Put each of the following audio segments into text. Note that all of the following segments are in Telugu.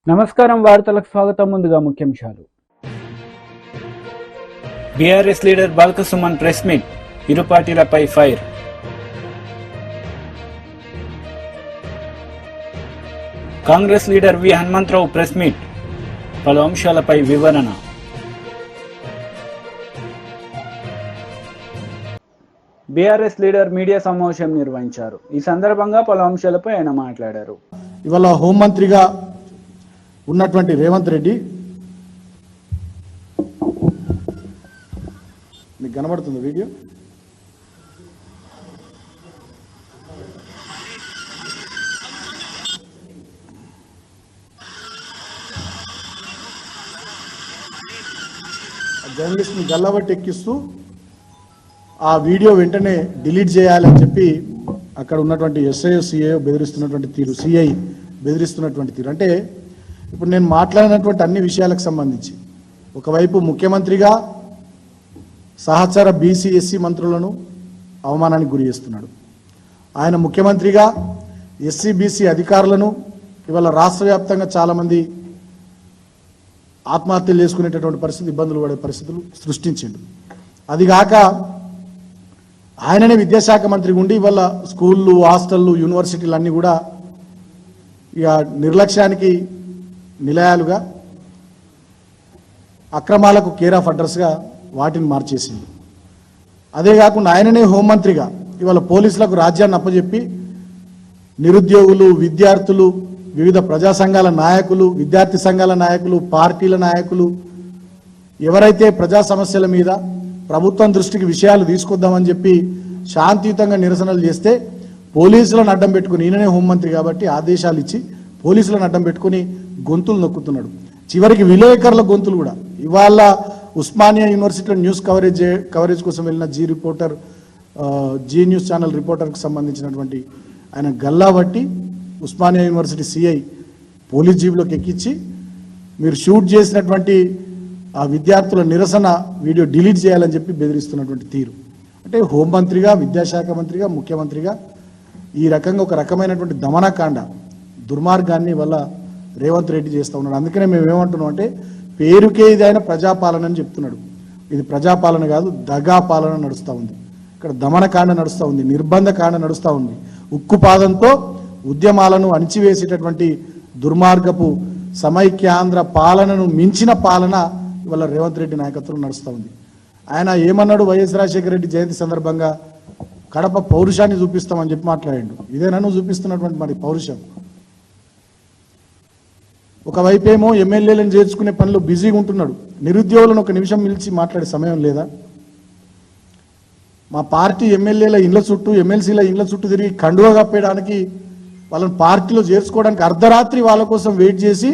నమస్కారం వార్తలకు స్వాగతం. ముందుగా ముఖ్యాంశాలు. BRS leader Balka Suman press meet, ఇరు పార్టీలపై ఫైర్. కాంగ్రెస్ లీడర్ వి హనుమంతరావు ప్రెస్ మీట్, పలు అంశాలపై వివరణ. బీఆర్ఎస్ లీడర్ మీడియా సమావేశం నిర్వహించారు. ఈ సందర్భంగా పలు అంశాలపై ఆయన మాట్లాడారు. ఇవాళ హోంమంత్రిగా ఉన్నటువంటి రేవంత్ రెడ్డి, మీకు కనబడుతుంది వీడియో, జర్నలిస్ట్ని గల్లబట్టి ఎక్కిస్తూ ఆ వీడియో వెంటనే డిలీట్ చేయాలని చెప్పి అక్కడ ఉన్నటువంటి ఎస్ఐ సిఐ బెదిరిస్తున్నటువంటి తీరు, సిఐ బెదిరిస్తున్నటువంటి తీరు. అంటే ఇప్పుడు నేను మాట్లాడినటువంటి అన్ని విషయాలకు సంబంధించి ఒకవైపు ముఖ్యమంత్రిగా సహచర బీసీ ఎస్సీ మంత్రులను అవమానానికి గురి చేస్తున్నాడు. ఆయన ముఖ్యమంత్రిగా ఎస్సీ బీసీ అధికారులను ఇవాళ రాష్ట్ర వ్యాప్తంగా చాలామంది ఆత్మహత్యలు చేసుకునేటటువంటి పరిస్థితి, ఇబ్బందులు పడే పరిస్థితులు సృష్టించిండు. అదిగాక ఆయననే విద్యాశాఖ మంత్రిగా ఉండి ఇవాళ స్కూళ్ళు, హాస్టళ్ళు, యూనివర్సిటీలు అన్నీ కూడా ఇక నిర్లక్ష్యానికి నిలయాలుగా, అక్రమాలకు కేర్ ఆఫ్ అడ్రస్గా వాటిని మార్చేసింది. అదే కాకుండా ఆయననే హోంమంత్రిగా ఇవాళ పోలీసులకు రాజ్యాన్ని అప్పచెప్పి నిరుద్యోగులు, విద్యార్థులు, వివిధ ప్రజా సంఘాల నాయకులు, విద్యార్థి సంఘాల నాయకులు, పార్టీల నాయకులు ఎవరైతే ప్రజా సమస్యల మీద ప్రభుత్వం దృష్టికి విషయాలు తీసుకొద్దామని చెప్పి శాంతియుతంగా నిరసనలు చేస్తే పోలీసులను అడ్డం పెట్టుకుని, ఈయననే హోంమంత్రి కాబట్టి ఆదేశాలు ఇచ్చి పోలీసులను అడ్డం పెట్టుకుని గొంతులు నొక్కుతున్నాడు. చివరికి విలేకరుల గొంతులు కూడా ఇవాళ ఉస్మానియా యూనివర్సిటీలో న్యూస్ కవరేజ్ కోసం వెళ్ళిన జీ న్యూస్ ఛానల్ రిపోర్టర్కి సంబంధించినటువంటి ఆయన గల్లాబట్టి ఉస్మానియా యూనివర్సిటీ సిఐ పోలీస్ జీబులోకి ఎక్కించి మీరు షూట్ చేసినటువంటి ఆ విద్యార్థుల నిరసన వీడియో డిలీట్ చేయాలని చెప్పి బెదిరిస్తున్నటువంటి తీరు. అంటే హోంమంత్రిగా, విద్యాశాఖ మంత్రిగా, ముఖ్యమంత్రిగా ఈ రకంగా ఒక రకమైనటువంటి దమనకాండ, దుర్మార్గాన్ని వల్ల రేవంత్ రెడ్డి చేస్తూ ఉన్నాడు. అందుకనే మేము ఏమంటున్నాం అంటే, పేరుకే ఇది ఆయన ప్రజాపాలన అని చెప్తున్నాడు. ఇది ప్రజాపాలన కాదు, దగా పాలన నడుస్తూ ఉంది. ఇక్కడ దమనకాండ నడుస్తూ ఉంది, నిర్బంధకాండ నడుస్తూ ఉంది. ఉక్కుపాదంతో ఉద్యమాలను అణిచివేసేటటువంటి దుర్మార్గపు సమైక్యాంధ్ర పాలనను మించిన పాలన ఇవాళ రేవంత్ రెడ్డి నాయకత్వం నడుస్తూ ఉంది. ఆయన ఏమన్నాడు, వైఎస్ రాజశేఖర రెడ్డి జయంతి సందర్భంగా కడప పౌరుషాన్ని చూపిస్తామని చెప్పి మాట్లాడాడు. ఇదేనా నువ్వు చూపిస్తున్నటువంటి మరి పౌరుషం? ఒకవైపేమో ఎమ్మెల్యేలను చేర్చుకునే పనిలో బిజీగా ఉంటున్నాడు. నిరుద్యోగులను ఒక నిమిషం పిలిచి మాట్లాడే సమయం లేదా? మా పార్టీ ఎమ్మెల్యేల ఇండ్ల చుట్టూ, ఎమ్మెల్సీల ఇండ్ల చుట్టూ తిరిగి కండువా కప్పేయడానికి, వాళ్ళని పార్టీలో చేర్చుకోవడానికి అర్ధరాత్రి వాళ్ళ కోసం వెయిట్ చేసి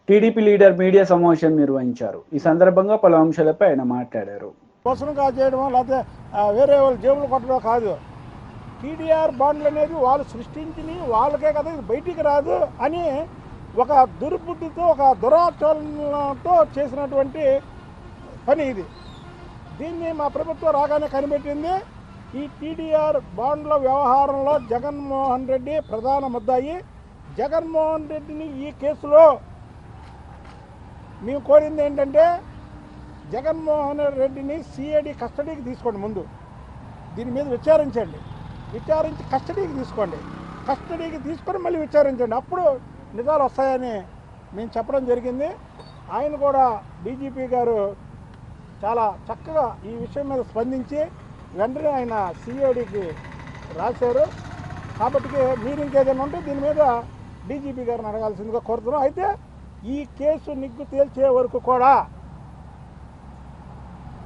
టీడీపీ లీడర్ మీడియా సమావేశం నిర్వహించారు. ఈ సందర్భంగా పలు అంశాలపై ఆయన మాట్లాడారు. కోసంగా చేయడమో లేకపోతే వేరే వాళ్ళు జేబులు కొట్టడమో కాదు. టీడీఆర్ బాండ్లు అనేది వాళ్ళు సృష్టించి వాళ్ళకే కదా, ఇది బయటికి రాదు అని ఒక దుర్బుద్ధితో, ఒక దురాచరణతో చేసినటువంటి పని ఇది. దీన్ని మా ప్రభుత్వం రాగానే కనిపెట్టింది. ఈ టీడీఆర్ బాండ్ల వ్యవహారంలో జగన్మోహన్ రెడ్డి ప్రధాన ముద్దాయి. జగన్మోహన్ రెడ్డిని ఈ కేసులో మేము కోరింది ఏంటంటే, జగన్మోహన్ రెడ్డిని సిఐడి కస్టడీకి తీసుకోండి. ముందు దీని మీద విచారించి కస్టడీకి తీసుకోండి. కస్టడీకి తీసుకొని మళ్ళీ విచారించండి, అప్పుడు నిజాలు వస్తాయని మేము చెప్పడం జరిగింది. ఆయన కూడా, డీజీపీ గారు చాలా చక్కగా ఈ విషయం మీద స్పందించి వెంటనే ఆయన సిఐడికి రాశారు. కాబట్టి మీరు ఇంకేదైనా ఉంటే దీని మీద డీజీపీ గారిని అడగాల్సిందిగా కోరుతున్నాం. అయితే ఈ కేసు నిగ్గు తేల్చే వరకు కూడా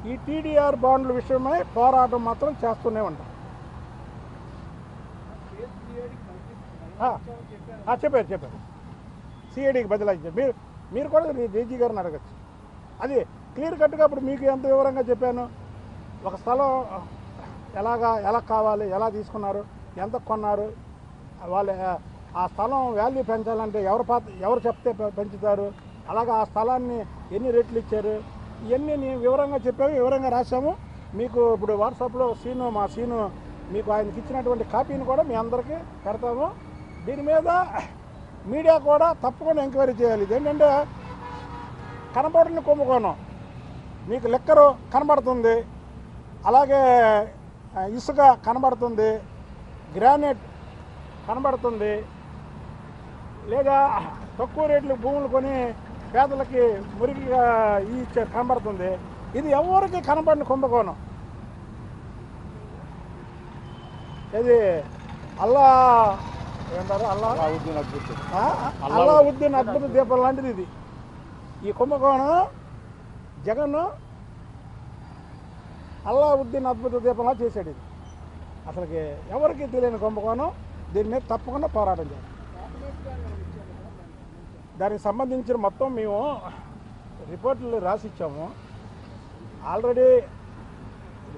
ఈ టీడీఆర్ బాండ్ల విషయమై పోరాటం మాత్రం చేస్తూనే ఉంటాం. చెప్పారు సిఐడికి బదిలాయించారు. మీరు కూడా డీజీ గారిని అడగచ్చు. అది క్లియర్ కట్గా ఇప్పుడు మీకు ఎంత వివరంగా చెప్పాను. ఒక స్థలం ఎలా కావాలి, ఎలా తీసుకున్నారు, ఎంత కొన్నారు, వాళ్ళు ఆ స్థలం వాల్యూ పెంచాలంటే ఎవరు చెప్తే పెంచుతారు, అలాగా ఆ స్థలాన్ని ఎన్ని రేట్లు ఇచ్చారు, ఇవన్నీ నేను వివరంగా చెప్పాము, వివరంగా రాశాము. మీకు ఇప్పుడు వాట్సాప్లో మా సీను మీకు ఆయనకి ఇచ్చినటువంటి కాపీని కూడా మీ అందరికీ పెడతాము. దీని మీద మీడియా కూడా తప్పకుండా ఎంక్వైరీ చేయాలి. ఇదేంటంటే కనబడిన కుంభకోణం, మీకు లిక్కరు కనబడుతుంది, అలాగే ఇసుక కనబడుతుంది, గ్రానైట్ కనబడుతుంది, లేదా తక్కువ రేట్లు భూములు కొని పేదలకి మురికిగా కనబడుతుంది. ఇది ఎవరికి కనబడిన కుంభకోణం. ఇది అల్లావుద్దీన్ అద్భుత దీపం లాంటిది ఇది. ఈ కుంభకోణం జగన్ అల్లావుద్దీన్ అద్భుత దీపంలా చేశాడు. ఇది అసలుకి ఎవరికి తెలియని కుంభకోణం. దీని మీద తప్పకుండా పోరాటం చేయాలి. దానికి సంబంధించిన మొత్తం మేము రిపోర్టులు రాసిచ్చాము. ఆల్రెడీ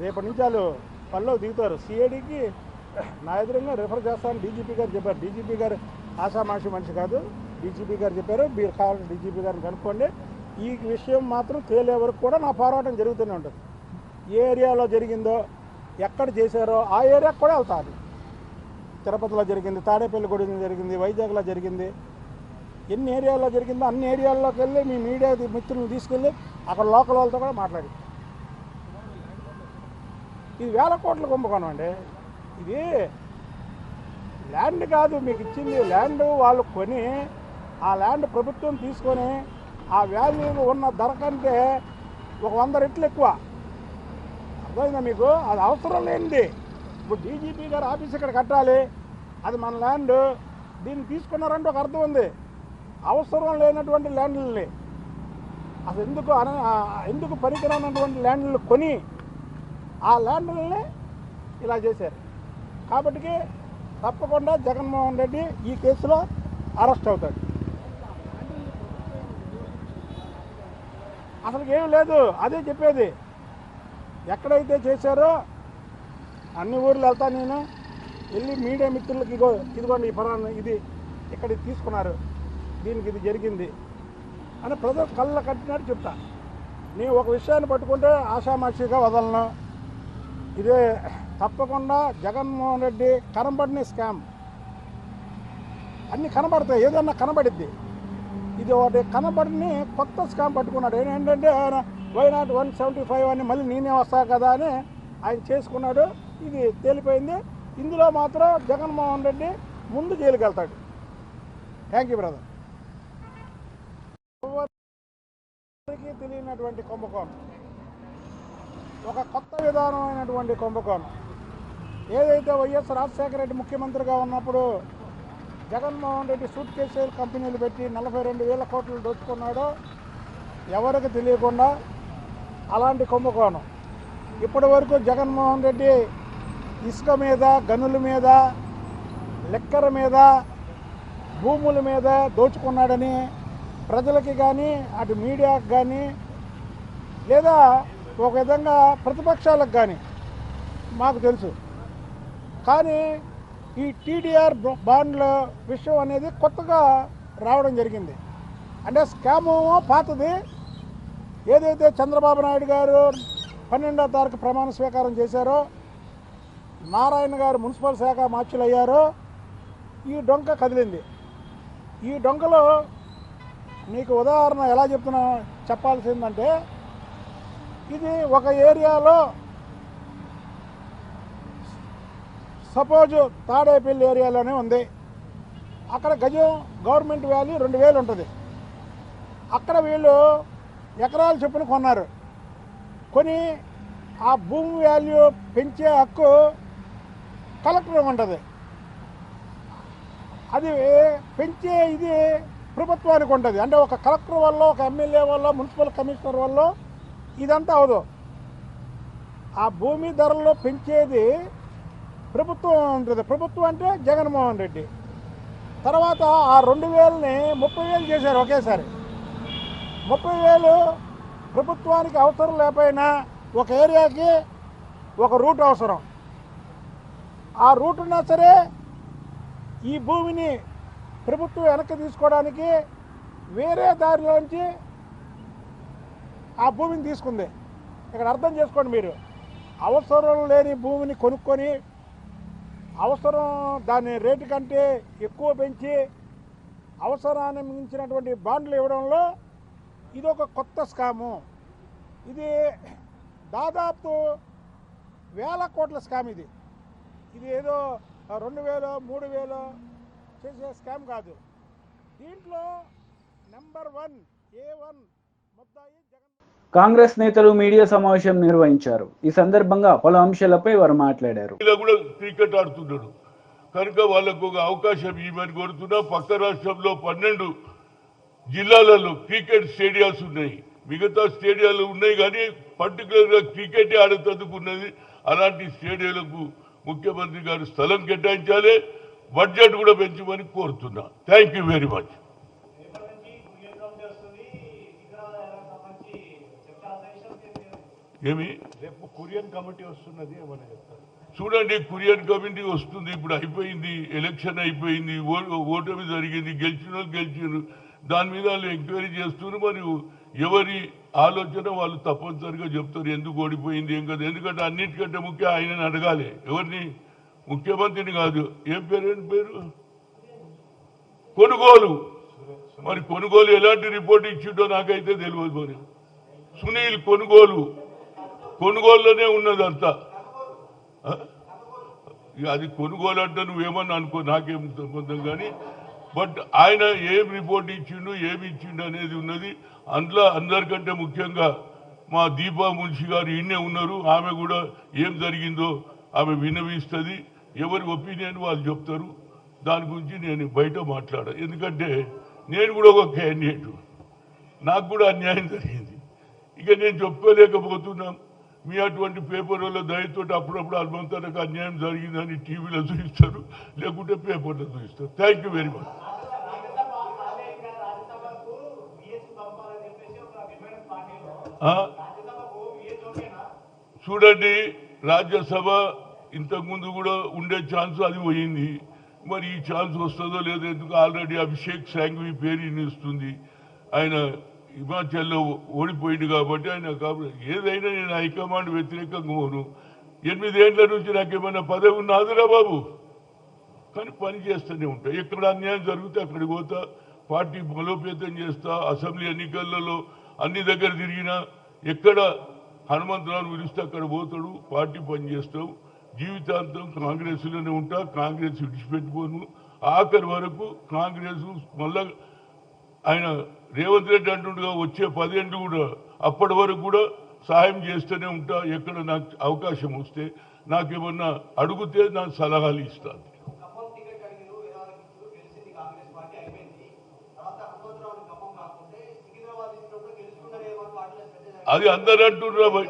రేపటి నుంచి వాళ్ళు పనిలో దిగుతారు. సిఐడికి నా ఎదురుగా రిఫర్ చేస్తానని డీజీపీ గారు చెప్పారు. డీజీపీ గారు ఆషామాషి మనిషి కాదు. డీజీపీ గారు చెప్పారు, మీరు కావాలంటే డీజీపీ గారిని కనుక్కోండి. ఈ విషయం మాత్రం తేలే వరకు కూడా నా పోరాటం జరుగుతూనే ఉంటుంది. ఏ ఏరియాలో జరిగిందో, ఎక్కడ చేశారో ఆ ఏరియాకి కూడా వెళ్తారు. తిరుపతిలో జరిగింది, తాడేపల్లిగూడెం జరిగింది, వైజాగ్లో జరిగింది, ఎన్ని ఏరియాల్లో జరిగిందో అన్ని ఏరియాల్లోకి వెళ్ళి మీ మీడియా మిత్రులను తీసుకెళ్ళి అక్కడ లోకల్ వాళ్ళతో కూడా మాట్లాడి, ఇది 1000 కోట్ల కుంభకోణం అండి. ఇది ల్యాండ్ కాదు మీకు ఇచ్చింది, ల్యాండ్ వాళ్ళు కొని ఆ ల్యాండ్ ప్రభుత్వం తీసుకొని ఆ వాల్యూ ఉన్న ధర కంటే ఒక 100 రెట్లు ఎక్కువ. అర్థమైందా మీకు? అది అవసరం లేనిది. ఇప్పుడు డీజీపీ గారు ఆఫీస్ ఇక్కడ కట్టాలి, అది మన ల్యాండ్, దీన్ని తీసుకున్నారంటే ఒక అర్థం ఉంది. అవసరం లేనటువంటి ల్యాండ్లని అసలు ఎందుకు పనికిరానటువంటి ల్యాండ్లు కొని ఆ ల్యాండ్లని ఇలా చేశారు. కాబట్టి తప్పకుండా జగన్మోహన్ రెడ్డి ఈ కేసులో అరెస్ట్ అవుతాడు. అసలు ఏం లేదు, అదే చెప్పేది. ఎక్కడైతే చేశారో అన్ని ఊర్లు వెళ్తా నేను వెళ్ళి మీడియా మిత్రులకి ఇదిగోండి ఈ ఫలానా ఇది ఇక్కడ తీసుకున్నారు, దీనికి ఇది జరిగింది అని ప్రజలు కళ్ళ కట్టినట్టు చెప్తా. నేను ఒక విషయాన్ని పట్టుకుంటే ఆషామాషిగా వదలను. ఇదే తప్పకుండా జగన్మోహన్ రెడ్డి కనబడిన స్కామ్ అన్నీ కనబడతాయి, ఏదన్నా కనబడిద్ది. ఇది ఒకటి కనబడిని కొత్త స్కామ్ పట్టుకున్నాడు. ఏంటంటే వైనాట్ 175 అని మళ్ళీ నేనే వస్తా కదా అని ఆయన చేసుకున్నాడు. ఇది తేలిపోయింది. ఇందులో మాత్రం జగన్మోహన్ రెడ్డి ముందు జైలుకి వెళ్తాడు. Thank you brother. ఎవరికి తెలియనటువంటి కుంభకోణం, ఒక కొత్త విధానమైనటువంటి కుంభకోణం. ఏదైతే వైఎస్ రాజశేఖర రెడ్డి ముఖ్యమంత్రిగా ఉన్నప్పుడు జగన్మోహన్ రెడ్డి సూట్ కేసులు కంపెనీలు పెట్టి 42,000 కోట్లు దోచుకున్నాడో ఎవరికి తెలియకుండా అలాంటి కుంభకోణం. ఇప్పటి వరకు జగన్మోహన్ రెడ్డి ఇసుక మీద, గనుల మీద, లెక్కర మీద, భూముల మీద దోచుకున్నాడని ప్రజలకి కానీ అటు మీడియాకి కానీ లేదా ఒక విధంగా ప్రతిపక్షాలకు కానీ మాకు తెలుసు. కానీ ఈ టీడీఆర్ బాండ్ల విషయం అనేది కొత్తగా రావడం జరిగింది. అంటే స్కాము పాతది. ఏదైతే చంద్రబాబు నాయుడు గారు 12వ తారీఖు ప్రమాణ స్వీకారం చేశారో, నారాయణ గారు మున్సిపల్ శాఖ మార్చులు అయ్యారో, ఈ డొంక కదిలింది. ఈ డొంకలో మీకు ఉదాహరణ ఎలా చెప్పాల్సిందంటే, ఇది ఒక ఏరియాలో సపోజ్ తాడేపల్లి ఏరియాలోనే ఉంది. అక్కడ గజం గవర్నమెంట్ వాల్యూ 2,000 ఉంటుంది. అక్కడ వీళ్ళు ఎకరాల చొప్పున కొన్నారు. కొని ఆ భూమి వాల్యూ పెంచే హక్కు కలెక్టర్ ఉంటుంది. అది పెంచే ఇది ప్రభుత్వానికి ఉంటుంది. అంటే ఒక కలెక్టర్ వల్ల, ఒక ఎమ్మెల్యే వల్ల, మున్సిపల్ కమిషనర్ వల్ల ఇదంతా అవదు. ఆ భూమి ధరల్లో పెంచేది ప్రభుత్వం ఉంటుంది. ప్రభుత్వం అంటే జగన్మోహన్ రెడ్డి. తర్వాత ఆ 2,000ని 30,000 చేశారు ఒకేసారి. 30,000 ప్రభుత్వానికి అవసరం లేకపోయినా ఒక ఏరియాకి ఒక రూట్ అవసరం. ఆ రూట్ ఉన్నా సరే ఈ భూమిని ప్రభుత్వం వెనక్కి తీసుకోవడానికి వేరే దారిలోంచి ఆ భూమిని తీసుకుంది. ఇక్కడ అర్థం చేసుకోండి మీరు. అవసరం లేని భూమిని కొనుక్కొని అవసరం దాని రేటు కంటే ఎక్కువ పెంచి అవసరాన్ని మించినటువంటి బాండ్లు ఇవ్వడంలో ఇది ఒక కొత్త స్కాము. ఇది దాదాపు 1000 కోట్ల స్కామ్. ఇది ఏదో 2000 3000 చేసే స్కామ్ కాదు. దీంట్లో నెంబర్ 1 A1 ముద్దాయి జగన్. కాంగ్రెస్ నేతలు మీడియా సమావేశం నిర్వహించారు. ఈ సందర్భంగా పలు అంశాలపై వారు మాట్లాడారు. కూడా క్రికెట్ ఆడుతున్నాడు కనుక వాళ్ళకు ఒక అవకాశం ఇవ్వని కోరుతున్నా. పక్క రాష్ట్రంలో 12 జిల్లాలలో క్రికెట్ స్టేడియాస్ ఉన్నాయి. మిగతా స్టేడియాలు ఉన్నాయి కానీ పర్టికులర్గా క్రికెట్ ఆడేందుకున్నది. అలాంటి స్టేడియాలకు ముఖ్యమంత్రి గారు స్థలం కేటాయించాలి, బడ్జెట్ కూడా పెంచమని కోరుతున్నా. Thank you very much. ఏమి రేపు కొరియన్ కమిటీ వస్తున్నది ఏమని చెప్తారు? చూడండి, కొరియన్ కమిటీ వస్తుంది. ఇప్పుడు అయిపోయింది, ఎలక్షన్ అయిపోయింది, ఓటమి జరిగింది, గెలిచిన వాళ్ళు గెలిచారు. దాని మీద వాళ్ళు ఎంక్వైరీ చేస్తున్నారు. మరియు ఎవరి ఆలోచన వాళ్ళు తప్పనిసరిగా చెప్తారు ఎందుకు ఓడిపోయింది ఏం కదా. ఎందుకంటే అన్నిటికంటే ముఖ్యం ఆయనని అడగాలి. ఎవరిని? ముఖ్యమంత్రిని కాదు. ఏం పేరు? కొనుగోలు. మరి కొనుగోలు ఎలాంటి రిపోర్ట్ ఇచ్చిండో నాకైతే తెలియదు. మరి సునీల్ కొనుగోలులోనే ఉన్నదంతా. అది కొనుగోలు అంటే నువ్వేమన్నా అనుకో, నాకేం సంబంధం. కానీ బట్ ఆయన ఏం రిపోర్ట్ ఇచ్చిండు, ఏమి ఇచ్చిండు అనేది ఉన్నది. అందులో అందరికంటే ముఖ్యంగా మా దీపా మున్షి గారు ఈయనే ఉన్నారు. ఆమె కూడా ఏం జరిగిందో ఆమె విన్నవిస్తుంది. ఎవరి ఒపీనియన్ వాళ్ళు చెప్తారు. దాని గురించి నేను బయట మాట్లాడా. ఎందుకంటే నేను కూడా ఒక క్యాండిడేట్, నాకు కూడా అన్యాయం జరిగింది. ఇక నేను చెప్పుకోలేకపోతున్నాం. మీ అటువంటి పేపర్లలో దయతో అప్పుడప్పుడు హనుమంతకు అన్యాయం జరిగిందని టీవీలో చూపిస్తారు, లేకుంటే పేపర్లో చూపిస్తారు. Thank you very much. చూడండి, రాజ్యసభ ఇంతకుముందు కూడా ఉండే ఛాన్స్ అది పోయింది. మరి ఈ ఛాన్స్ వస్తుందో లేదో. ఎందుకు ఆల్రెడీ అభిషేక్ సాంఘవి పేరు ఇస్తుంది. ఆయన హిమాచల్లో ఓడిపోయింది కాబట్టి ఆయన ఏదైనా నేను హైకమాండ్ వ్యతిరేకంగా పోను. 8 ఏళ్ల నుంచి నాకేమైనా పదవి ఉన్నదిరా బాబు. కానీ పని చేస్తూనే ఉంటా. ఎక్కడ అన్యాయం జరిగితే అక్కడికి పోతా, పార్టీ బలోపేతం చేస్తా. అసెంబ్లీ ఎన్నికలలో అన్ని దగ్గర తిరిగినా ఎక్కడ హనుమంతరావు పిలిస్తే అక్కడ పోతాడు. పార్టీ పని చేస్తావు. జీవితాంతం కాంగ్రెస్లోనే ఉంటా. కాంగ్రెస్ విడిచిపెట్టుకోను. ఆఖరి వరకు కాంగ్రెస్ మళ్ళా ఆయన రేవంత్ రెడ్డి అంటుండగా వచ్చే 10 ఏళ్ళు కూడా అప్పటి వరకు కూడా సహాయం చేస్తూనే ఉంటా. ఎక్కడ నాకు అవకాశం వస్తే, నాకేమన్నా అడిగితే నాకు సలహాలు ఇస్తాను. అది అందరూ అంటున్నారు.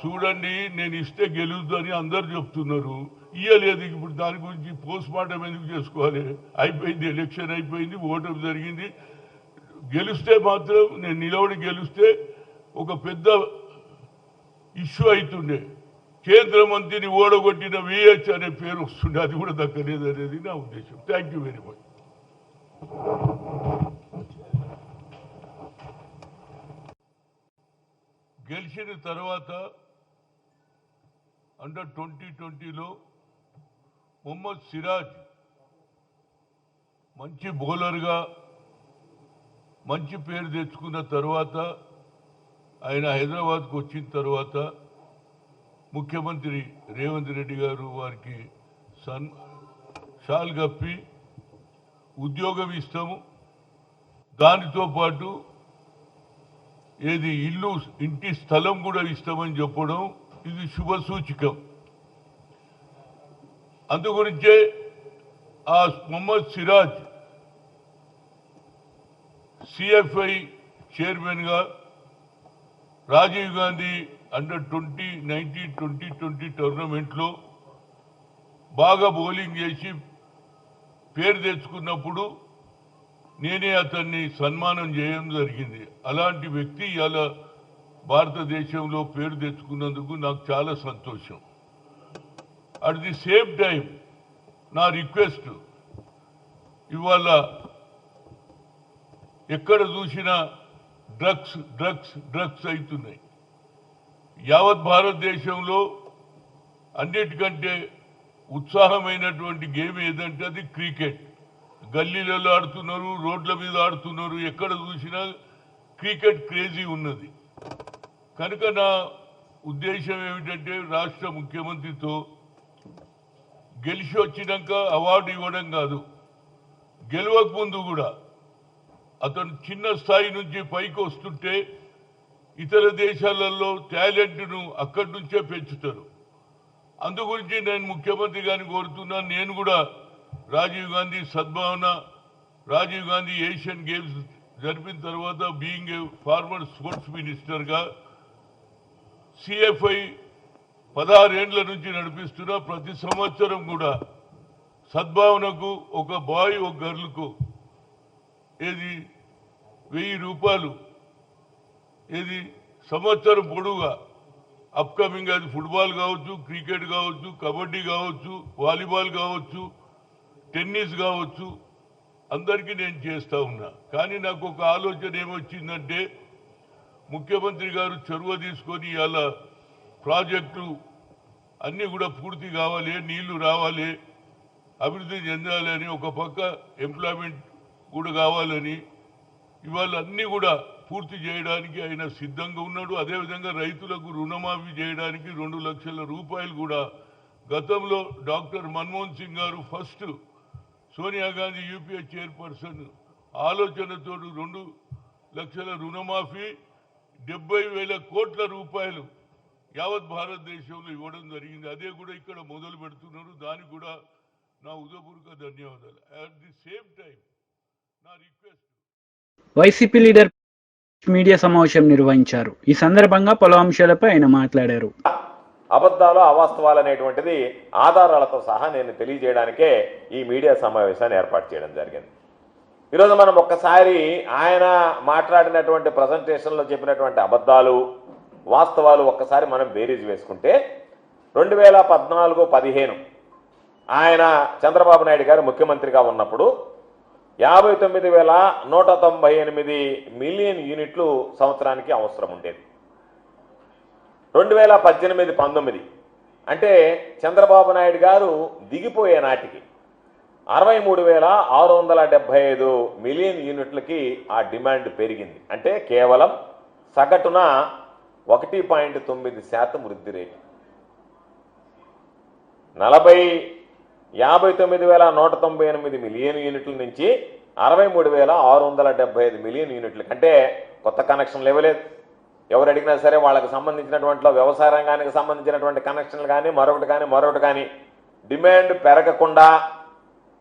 చూడండి, నేను ఇస్తే గెలుద్దని అందరు చెప్తున్నారు. ఇయ్యలేదు. ఇప్పుడు దాని గురించి పోస్ట్ మార్టం ఎందుకు చేసుకోవాలి? అయిపోయింది, ఎలక్షన్ అయిపోయింది, ఓటమి జరిగింది. గెలిస్తే మాత్రం నేను నిలబడి గెలిస్తే ఒక పెద్ద ఇష్యూ అవుతుండే. కేంద్ర మంత్రిని ఓడగొట్టిన VH అనే పేరు వస్తుండే. అది కూడా దక్కలేదు అనేది నా ఉద్దేశం. Thank you very much. గెలిచిన తర్వాత అండర్ 2020లో మొహమ్మద్ సిరాజ్ మంచి బౌలర్గా మంచి పేరు తెచ్చుకున్న తర్వాత ఆయన హైదరాబాద్కు వచ్చిన తర్వాత ముఖ్యమంత్రి రేవంత్ రెడ్డి గారు వారికి షాల్ కప్పి ఉద్యోగం ఇస్తాము, దానితో పాటు ఇంటి స్థలం కూడా ఇస్తామని చెప్పడం ఇది శుభ సూచకం. అందుగురించే ఆ మొహమ్మద్ సిరాజ్ CFI చైర్మన్గా రాజీవ్ గాంధీ అండర్ 2019-2020 టోర్నమెంట్లో బాగా బౌలింగ్ చేసి పేరు తెచ్చుకున్నప్పుడు నేనే అతన్ని సన్మానం చేయడం జరిగింది. అలాంటి వ్యక్తి ఇలా భారతదేశంలో పేరు తెచ్చుకున్నందుకు నాకు చాలా సంతోషం. అట్ ది సేమ్ టైం నా రిక్వెస్ట్, ఇవాళ ఎక్కడ చూసినా డ్రగ్స్ అవుతున్నాయి. యావత్ భారతదేశంలో అన్నిటికంటే ఉత్సాహమైనటువంటి గేమ్ ఏదంటే అది క్రికెట్. గల్లీలలో ఆడుతున్నారు, రోడ్ల మీద ఆడుతున్నారు, ఎక్కడ చూసినా క్రికెట్ క్రేజీ ఉన్నది. కనుక నా ఉద్దేశం ఏమిటంటే రాష్ట్ర ముఖ్యమంత్రితో గెలిచి వచ్చినాక అవార్డు ఇవ్వడం కాదు, గెలవక ముందు కూడా అతను చిన్న స్థాయి నుంచి పైకి వస్తుంటే ఇతర దేశాలలో టాలెంట్ను అక్కడి నుంచే పెంచుతారు. అందుగురించి నేను ముఖ్యమంత్రి గారిని కోరుతున్నాను. నేను కూడా రాజీవ్ గాంధీ సద్భావన, రాజీవ్ గాంధీ ఏషియన్ గేమ్స్ జరిపిన తర్వాత బీయింగ్ ఏ ఫార్మర్ స్పోర్ట్స్ మినిస్టర్గా సిఎఫ్ఐ 16 ఏండ్ల నుంచి నడిపిస్తున్నా. ప్రతి సంవత్సరం కూడా సద్భావనకు ఒక బాయ్ ఒక గర్ల్కు ఏది 1000 రూపాయలు ఏది సంవత్సరం పొడుగా అప్కమింగ్, అది ఫుట్బాల్ కావచ్చు, క్రికెట్ కావచ్చు, కబడ్డీ కావచ్చు, వాలీబాల్ కావచ్చు, టెన్నిస్ కావచ్చు, అందరికీ నేను చేస్తూ ఉన్నా. కానీ నాకు ఒక ఆలోచన ఏమొచ్చిందంటే ముఖ్యమంత్రి గారు చొరవ తీసుకొని ఇవాళ ప్రాజెక్టు అన్నీ కూడా పూర్తి కావాలి, నీళ్లు రావాలి, అభివృద్ధి చెందాలి అని, ఒక పక్క ఎంప్లాయ్మెంట్ కూడా కావాలని, ఇవాళ అన్నీ కూడా పూర్తి చేయడానికి ఆయన సిద్ధంగా ఉన్నాడు. అదేవిధంగా రైతులకు రుణమాఫీ చేయడానికి 2 లక్షల రూపాయలు కూడా గతంలో డాక్టర్ మన్మోహన్ సింగ్ గారు first Sonia Gandhi UPA chairperson ఆలోచనతో 2 లక్షల రుణమాఫీ 70,000 కోట్ల రూపాయలు యావత్ భారతదేశంలో ఇవ్వడం జరిగింది. అదే కూడా ఇక్కడ మొదలు పెడుతున్నారు. దానికి కూడా నా హృదయపూర్వక ధన్యవాదాలు. అట్ ది సేమ్ టైం నా రిక్వెస్ట్, వైసీపీ లీడర్ మీడియా సమావేశం నిర్వహించారు. ఈ సందర్భంగా పలు అంశాలపై ఆయన మాట్లాడారు. అబద్ధాలు, అవాస్తవాలు అనేటువంటిది ఆధారాలతో సహా నేను తెలియజేయడానికే ఈ మీడియా సమావేశాన్ని ఏర్పాటు చేయడం జరిగింది. ఈరోజు మనం ఒక్కసారి ఆయన మాట్లాడినటువంటి ప్రజెంటేషన్లో చెప్పినటువంటి అబద్ధాలు, వాస్తవాలు ఒక్కసారి మనం బేరీజ్ వేసుకుంటే 2014-15 ఆయన చంద్రబాబు నాయుడు గారు ముఖ్యమంత్రిగా ఉన్నప్పుడు 59,198 మిలియన్ యూనిట్లు సంవత్సరానికి అవసరం ఉండేది. 2018-19 అంటే చంద్రబాబు నాయుడు గారు దిగిపోయే నాటికి 63,675 మిలియన్ యూనిట్లకి ఆ డిమాండ్ పెరిగింది. అంటే కేవలం సగటున 1.9% వృద్ధి రేటు. 59,198 మిలియన్ యూనిట్ల నుంచి 63,675 మిలియన్ యూనిట్ల కంటే కొత్త కనెక్షన్లు ఇవ్వలేదు. ఎవరు అడిగినా సరే వాళ్ళకి సంబంధించినటువంటి వ్యవసాయ రంగానికి సంబంధించినటువంటి కనెక్షన్లు కానీ మరొకటి కానీ డిమాండ్ పెరగకుండా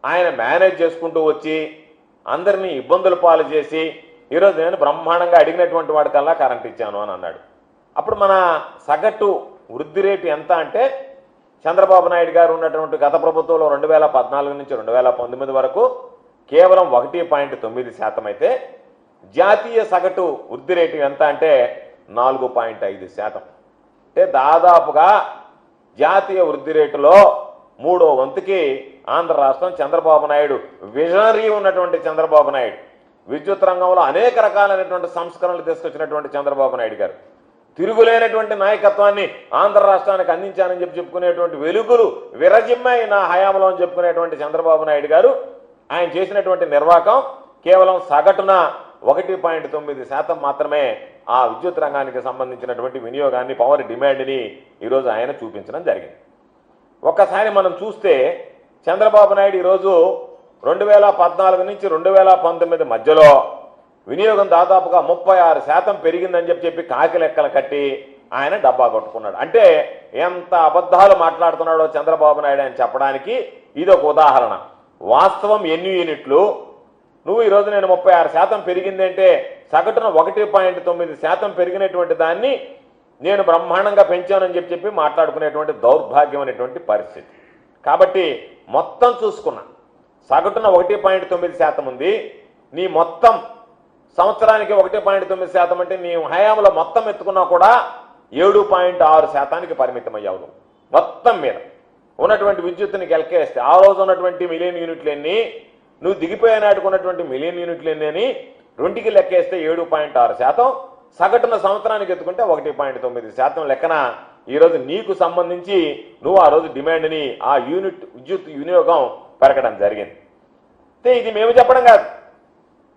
ఆయన మేనేజ్ చేసుకుంటూ వచ్చి అందరినీ ఇబ్బందులు పాలు చేసి ఈరోజు నేను బ్రహ్మాండంగా అడిగినటువంటి వాడికల్లా కరెంట్ ఇచ్చాను అని అన్నాడు. అప్పుడు మన సగటు వృద్ధి రేటు ఎంత అంటే చంద్రబాబు నాయుడు గారు ఉన్నటువంటి గత ప్రభుత్వంలో 2014 నుంచి 2019 వరకు కేవలం 1.9% అయితే జాతీయ సగటు వృద్ధి రేటు ఎంత అంటే 4.5%. అంటే దాదాపుగా జాతీయ వృద్ధి రేటులో 3వ వంతుకి ఆంధ్ర రాష్ట్రం చంద్రబాబు నాయుడు విజనరీ ఉన్నటువంటి చంద్రబాబు నాయుడు, విద్యుత్ రంగంలో అనేక రకాలైనటువంటి సంస్కరణలు తీసుకొచ్చినటువంటి చంద్రబాబు నాయుడు గారు, తిరుగులేనటువంటి నాయకత్వాన్ని ఆంధ్ర రాష్ట్రానికి అందించానని చెప్పుకునేటువంటి వెలుగులు విరజిమ్మాయి నా హయాంలో అని చెప్పుకునేటువంటి చంద్రబాబు నాయుడు గారు ఆయన చేసినటువంటి నిర్వాహకం కేవలం సగటున 1.9% మాత్రమే ఆ విద్యుత్ రంగానికి సంబంధించినటువంటి వినియోగాన్ని, పవర్ డిమాండ్ని ఈరోజు ఆయన చూపించడం జరిగింది. ఒక్కసారి మనం చూస్తే చంద్రబాబు నాయుడు ఈరోజు 2014 నుంచి 2019 మధ్యలో వినియోగం దాదాపుగా 36% పెరిగిందని చెప్పి కాకి లెక్కలు కట్టి ఆయన డబ్బా కొట్టుకున్నాడు. అంటే ఎంత అబద్ధాలు మాట్లాడుతున్నాడో చంద్రబాబు నాయుడు అని చెప్పడానికి ఇదొక ఉదాహరణ. వాస్తవం ఎన్ని యూనిట్లు, నువ్వు ఈరోజు నేను 36% పెరిగిందంటే సగటున 1.9% పెరిగినటువంటి దాన్ని నేను బ్రహ్మాండంగా పెంచానని చెప్పి మాట్లాడుకునేటువంటి దౌర్భాగ్యం అనేటువంటి పరిస్థితి. కాబట్టి మొత్తం చూసుకున్నా సగటున 1.9% ఉంది. నీ మొత్తం సంవత్సరానికి 1.9% అంటే నీ హయాంలో మొత్తం ఎత్తుకున్నా కూడా 7.6%కి పరిమితమయ్యావు. మొత్తం మీద ఉన్నటువంటి విద్యుత్తుని కెలకేస్తే ఆ రోజు ఉన్నటువంటి మిలియన్ యూనిట్లు ఎన్ని, నువ్వు దిగిపోయే నాటికి ఉన్నటువంటి మిలియన్ యూనిట్లు ఎన్ని అని రెండుకి లెక్కేస్తే 7.6%, సగటున సంవత్సరానికి ఎత్తుకుంటే 1.9% లెక్కన ఈరోజు నీకు సంబంధించి నువ్వు ఆ రోజు డిమాండ్ని ఆ యూనిట్ విద్యుత్ వినియోగం పెరగడం జరిగింది. ఇది మేము చెప్పడం కాదు.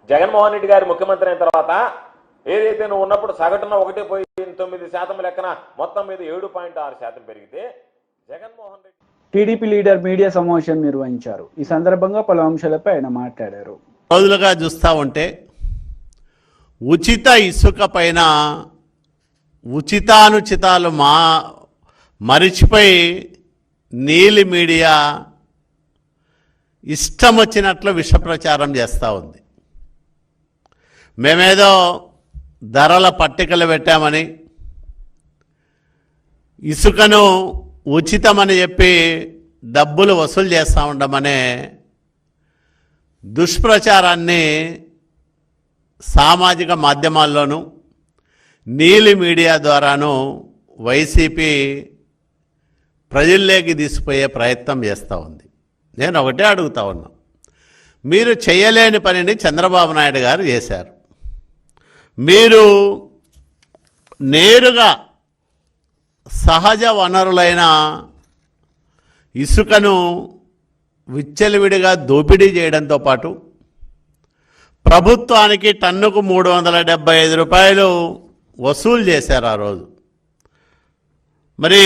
జగన్మోహన్ రెడ్డి గారు ముఖ్యమంత్రి అయిన తర్వాత ఏదైతే నువ్వు ఉన్నప్పుడు సగటున 1.9% లెక్కన మొత్తం మీద 7.6% పెరిగితే Jaganmohan Reddy TDP leader media సమావేశం నిర్వహించారు. ఈ సందర్భంగా పలు అంశాలపై ఆయన మాట్లాడారు. రోజులుగా చూస్తూ ఉంటే ఉచిత ఇసుక పైన ఉచితానుచితాలు మరిచిపోయి నీలి మీడియా ఇష్టం వచ్చినట్లు విష ప్రచారం చేస్తూ ఉంది. మేమేదో ధరల పట్టికలు పెట్టామని, ఇసుకను ఉచితమని చెప్పి డబ్బులు వసూలు చేస్తూ ఉండమనే దుష్ప్రచారాన్ని సామాజిక మాధ్యమాల్లోనూ నీలి మీడియా ద్వారాను వైసీపీ ప్రజల్లోకి తీసుకుపోయే ప్రయత్నం చేస్తూ ఉంది. నేను ఒకటే అడుగుతా ఉన్నా, మీరు చేయలేని పనిని చంద్రబాబు నాయుడు గారు చేశారు. మీరు నేరుగా సహజ వనరులైన ఇసుకను విచ్చలవిడిగా దోపిడీ చేయడంతో పాటు ప్రభుత్వానికి టన్నుకు 375 రూపాయలు వసూలు చేశారు ఆ రోజు. మరి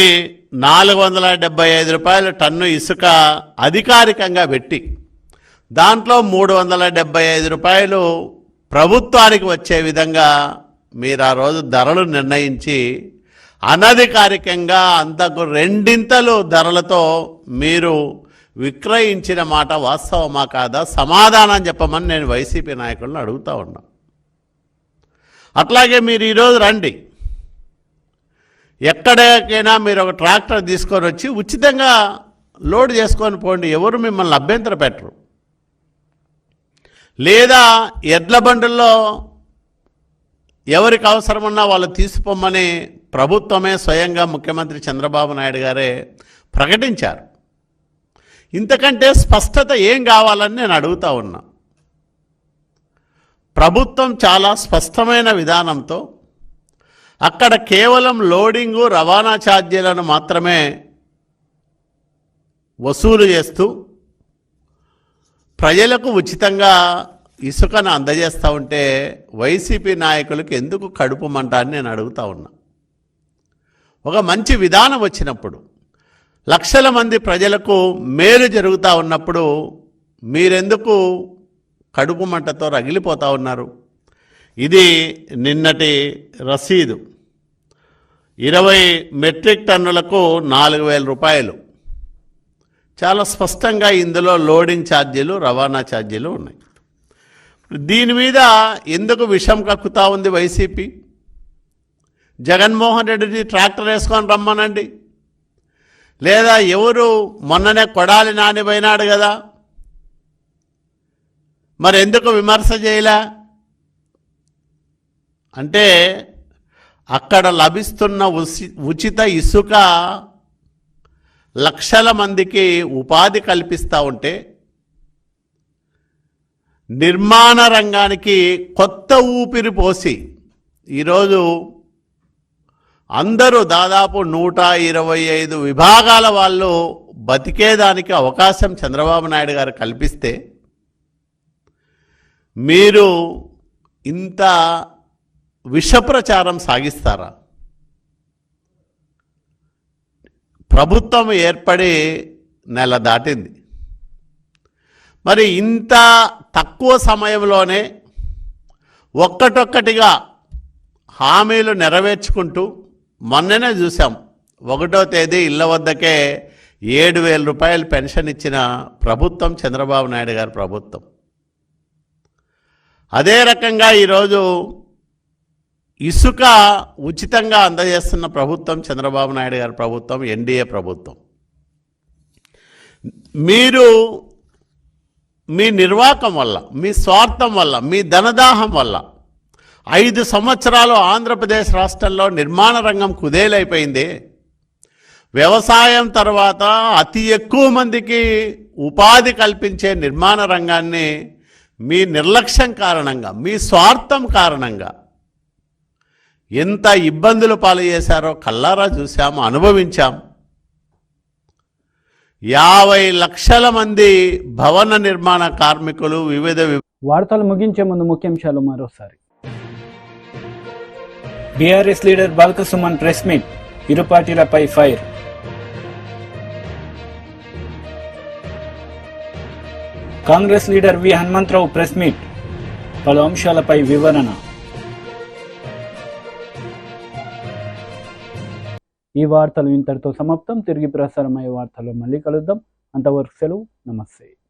475 రూపాయల టన్ను ఇసుక అధికారికంగా పెట్టి దాంట్లో 375 రూపాయలు ప్రభుత్వానికి వచ్చే విధంగా మీరు ఆ రోజు ధరలు నిర్ణయించి అనధికారికంగా అంతకు 2 ధరలతో మీరు విక్రయించిన మాట వాస్తవమా కాదా సమాధానం చెప్పమని నేను వైసీపీ నాయకులను అడుగుతూ ఉన్నా. అట్లాగే మీరు ఈరోజు రండి, ఎక్కడికైనా మీరు ఒక ట్రాక్టర్ తీసుకొని వచ్చి ఉచితంగా లోడ్ చేసుకొని పోండి, ఎవరు మిమ్మల్ని అభ్యంతర పెట్టరు. లేదా ఎడ్ల బండుల్లో ఎవరికి అవసరమున్నా వాళ్ళు తీసుకోమని ప్రభుత్వమే స్వయంగా ముఖ్యమంత్రి చంద్రబాబు నాయుడు గారే ప్రకటించారు. ఇంతకంటే స్పష్టత ఏం కావాలని నేను అడుగుతా ఉన్నా. ప్రభుత్వం చాలా స్పష్టమైన విధానంతో అక్కడ కేవలం లోడింగు రవాణా ఛార్జీలను మాత్రమే వసూలు చేస్తూ ప్రజలకు ఉచితంగా ఇసుకను అందజేస్తూ ఉంటే వైసీపీ నాయకులకు ఎందుకు కడుపు మంట అని నేను అడుగుతా ఉన్నా. ఒక మంచి విధానం వచ్చినప్పుడు, లక్షల మంది ప్రజలకు మేలు జరుగుతూ ఉన్నప్పుడు మీరెందుకు కడుపు మంటతో రగిలిపోతూ ఉన్నారు? ఇది నిన్నటి రసీదు, 20 మెట్రిక్ టన్నులకు 4,000 రూపాయలు. చాలా స్పష్టంగా ఇందులో లోడింగ్ ఛార్జీలు, రవాణా ఛార్జీలు ఉన్నాయి. దీని మీద ఎందుకు విషం కక్కుతా ఉంది వైసీపీ? జగన్మోహన్ రెడ్డిని ట్రాక్టర్ వేసుకొని రమ్మనండి, లేదా ఎవరు మొన్ననే కొడాలి నాని పోయినాడు కదా, మరి ఎందుకు విమర్శ చేయలే? అంటే అక్కడ లభిస్తున్న ఉచిత ఇసుక లక్షల మందికి ఉపాధి కల్పిస్తూ ఉంటే నిర్మాణ రంగానికి కొత్త ఊపిరి పోసి ఈరోజు అందరూ దాదాపు 125 విభాగాల వాళ్ళు బతికేదానికి అవకాశం చంద్రబాబు నాయుడు గారు కల్పిస్తే మీరు ఇంత విషప్రచారం సాగిస్తారా? ప్రభుత్వం ఏర్పడి నెల దాటింది, మరి ఇంత తక్కువ సమయంలోనే ఒక్కటొక్కటిగా హామీలు నెరవేర్చుకుంటూ మొన్ననే చూసాం, 1వ తేదీ ఇళ్ల వద్దకే 7,000 రూపాయలు పెన్షన్ ఇచ్చిన ప్రభుత్వం చంద్రబాబు నాయుడు గారి ప్రభుత్వం. అదే రకంగా ఈరోజు ఇసుక ఉచితంగా అందజేస్తున్న ప్రభుత్వం చంద్రబాబు నాయుడు గారి ప్రభుత్వం, ఎన్డీఏ ప్రభుత్వం. మీరు మీ నిర్వాకం వల్ల, మీ స్వార్థం వల్ల, మీ ధనదాహం వల్ల 5 సంవత్సరాలు ఆంధ్రప్రదేశ్ రాష్ట్రంలో నిర్మాణ రంగం కుదేలైపోయింది. వ్యవసాయం తర్వాత అతి ఎక్కువ మందికి ఉపాధి కల్పించే నిర్మాణ రంగాన్ని మీ నిర్లక్ష్యం కారణంగా, మీ స్వార్థం కారణంగా ఎంత ఇబ్బందులు పాలు చేశారో కల్లారా చూసాము, అనుభవించాం. 50 లక్షల మంది భవన నిర్మాణ కార్మికులు వివిధ వార్తలు ముగించే ముందు ముఖ్యాంశాలు మరోసారి. BRS leader Balka Suman press meet, ఇరు పార్టీలపై ఫైర్. కాంగ్రెస్ లీడర్ వి హనుమంతరావు ప్రెస్ మీట్, పలు అంశాలపై వివరణ. ఈ వార్తలు ఇంతటితో సమాప్తం. తిరిగి ప్రసారమయ్యే వార్తల్లో మళ్ళీ కలుద్దాం. అంతవరకు సెలవు. నమస్తే.